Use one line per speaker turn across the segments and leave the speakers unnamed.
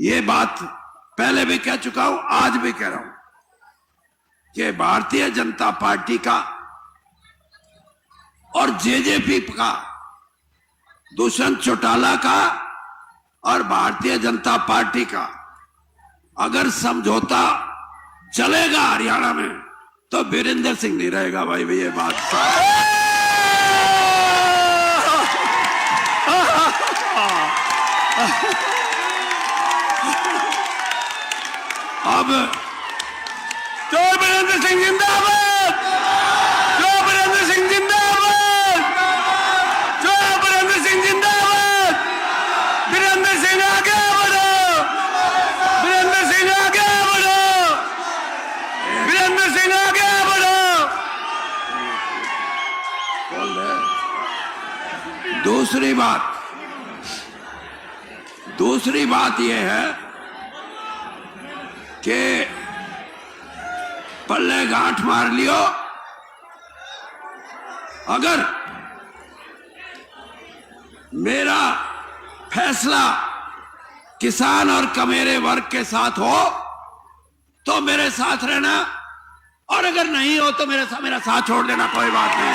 ये बात पहले भी कह चुका हूं, आज भी कह रहा हूं कि भारतीय जनता पार्टी का और जेजेपी का, दुष्यंत चौटाला का और भारतीय जनता पार्टी का अगर समझौता चलेगा हरियाणा में तो वीरेंद्र सिंह नहीं रहेगा भाई। ये बात अब
जो वीरेंद्र सिंह जिंदाबाद, जो वीरेंद्र सिंह जिंदाबाद, जो वीरेंद्र सिंह जिंदाबाद, वीरेंद्र सिंह आगे बढ़ो, वीरेंद्र सिंह आगे बढ़ो, वीरेंद्र सिंह आगे बढ़ो।
दूसरी बात यह है कि पल्ले गांठ मार लियो। अगर मेरा फैसला किसान और कमेरे वर्ग के साथ हो तो मेरे साथ रहना, और अगर नहीं हो तो मेरा साथ छोड़ देना, कोई बात नहीं।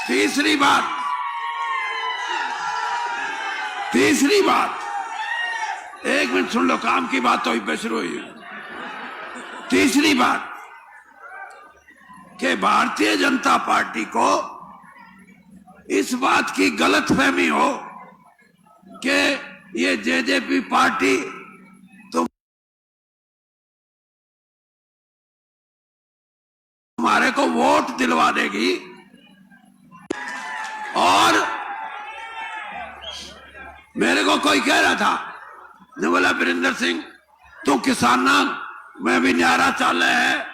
तीसरी बात, एक मिनट सुन लो, काम की बात तो अभी शुरू हुई है। तीसरी बात कि भारतीय जनता पार्टी को इस बात की गलतफहमी हो कि ये जेजेपी पार्टी हमारे को वोट दिलवा देगी। और मेरे को कोई कह रहा था, ने बोला वीरेंद्र सिंह तू किसाना में भी न्यारा चाले है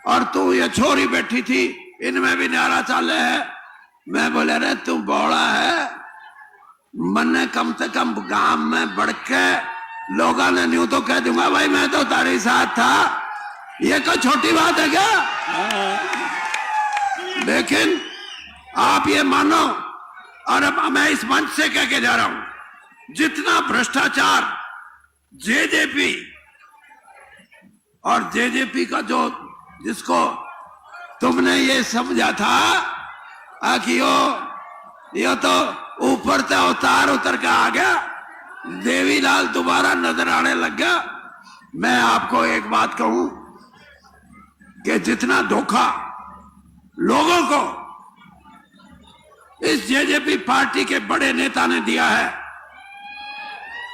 और तू ये छोरी बैठी थी इनमें भी न्यारा चाले है। मैं बोले रे तू बौड़ा है, मैंने कम से कम गांव में बढ़ के लोगों ने न्यू तो कह दूंगा भाई मैं तो तारे साथ था। ये कोई छोटी बात है क्या? लेकिन आप ये मानो, और अब मैं इस मंच से कह के जा रहा हूं, जितना भ्रष्टाचार जेजेपी और जेजेपी का जो जिसको तुमने ये समझा था कि यो तो ऊपर से अवतार उतर के आ गया, देवीलाल दोबारा नजर आने लग गया। मैं आपको एक बात कहूं कि जितना धोखा लोगों को इस जेजेपी पार्टी के बड़े नेता ने दिया है,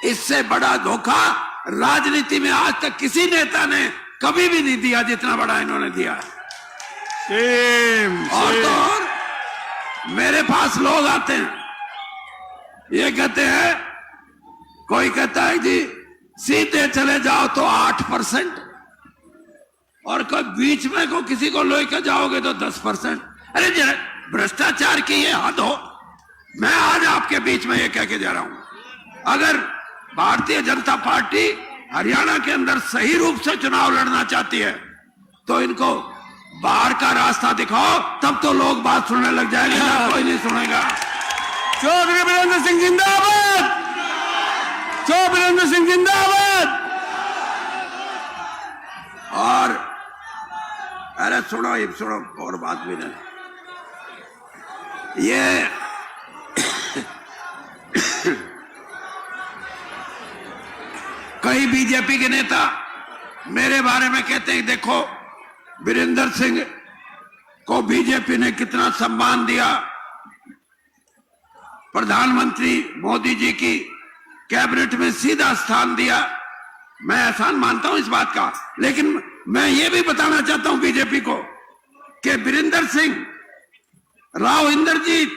इससे बड़ा धोखा राजनीति में आज तक किसी नेता ने कभी भी नहीं दिया जितना बड़ा इन्होंने दिया है। और तो और मेरे पास लोग आते हैं, ये कहते हैं, कोई कहता है जी सीधे चले जाओ तो 8%, और कोई बीच में को किसी को लेकर जाओगे तो 10%। अरे जरा भ्रष्टाचार की ये हद हो। मैं आज आपके बीच में ये कह के जा रहा हूं, अगर भारतीय जनता पार्टी हरियाणा के अंदर सही रूप से चुनाव लड़ना चाहती है तो इनको बाहर का रास्ता दिखाओ, तब तो लोग बात सुनने लग जाएंगे, ना कोई नहीं सुनेगा।
चौधरी वीरेंद्र सिंह जिंदाबाद, चौधरी वीरेंद्र सिंह जिंदाबाद।
और अरे सुनो, ये सुनो, और बात भी नहीं, ये कई बीजेपी के नेता मेरे बारे में कहते हैं, देखो वीरेंद्र सिंह को बीजेपी ने कितना सम्मान दिया, प्रधानमंत्री मोदी जी की कैबिनेट में सीधा स्थान दिया। मैं एहसान मानता हूं इस बात का, लेकिन मैं ये भी बताना चाहता हूं बीजेपी को कि वीरेंद्र सिंह, राव इंद्रजीत,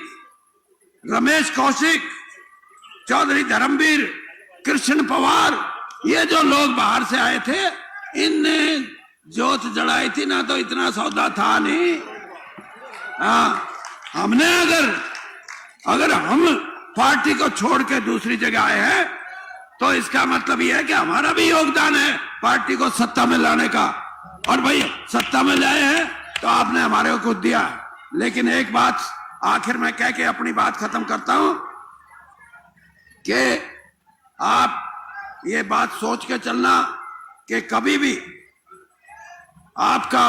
रमेश कौशिक, चौधरी धर्मवीर, कृष्ण पवार, ये जो लोग बाहर से आए थे, इनने जोत जड़ाई थी ना, तो इतना सौदा था नहीं। हमने अगर हम पार्टी को छोड़ के दूसरी जगह आए हैं तो इसका मतलब यह है कि हमारा भी योगदान है पार्टी को सत्ता में लाने का। और भाई सत्ता में लाए हैं तो आपने हमारे को कुछ दिया। लेकिन एक बात आखिर में कह के अपनी बात खत्म करता हूं कि आप ये बात सोच के चलना कि कभी भी आपका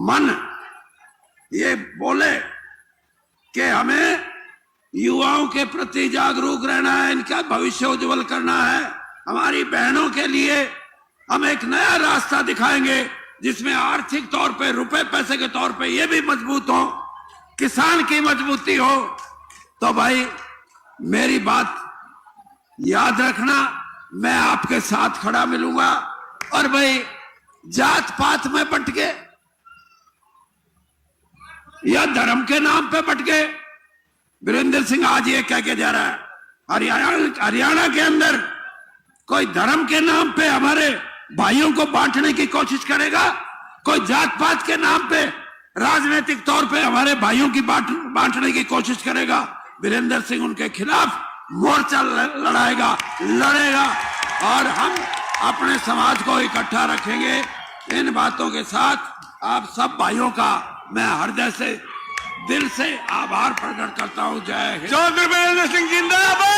मन ये बोले कि हमें युवाओं के प्रति जागरूक रहना है, इनका भविष्य उज्जवल करना है, हमारी बहनों के लिए हम एक नया रास्ता दिखाएंगे जिसमें आर्थिक तौर पे, रुपए पैसे के तौर पे ये भी मजबूत हो, किसान की मजबूती हो, तो भाई मेरी बात याद रखना, मैं आपके साथ खड़ा मिलूंगा। और भाई जात पात में बंटके या धर्म के नाम पे बंटके, वीरेंद्र सिंह आज ये कह के जा रहा है हरियाणा के अंदर कोई धर्म के नाम पे हमारे भाइयों को बांटने की कोशिश करेगा, कोई जात पात के नाम पे राजनीतिक तौर पे हमारे भाइयों की बांटने की कोशिश करेगा, वीरेंद्र सिंह उनके खिलाफ मोर्चा लड़ेगा और हम अपने समाज को इकट्ठा रखेंगे। इन बातों के साथ आप सब भाइयों का मैं हृदय से, दिल से आभार प्रकट करता हूं। जय हिंद।
चौधरी वीरेंद्र सिंह जिंदाबाद।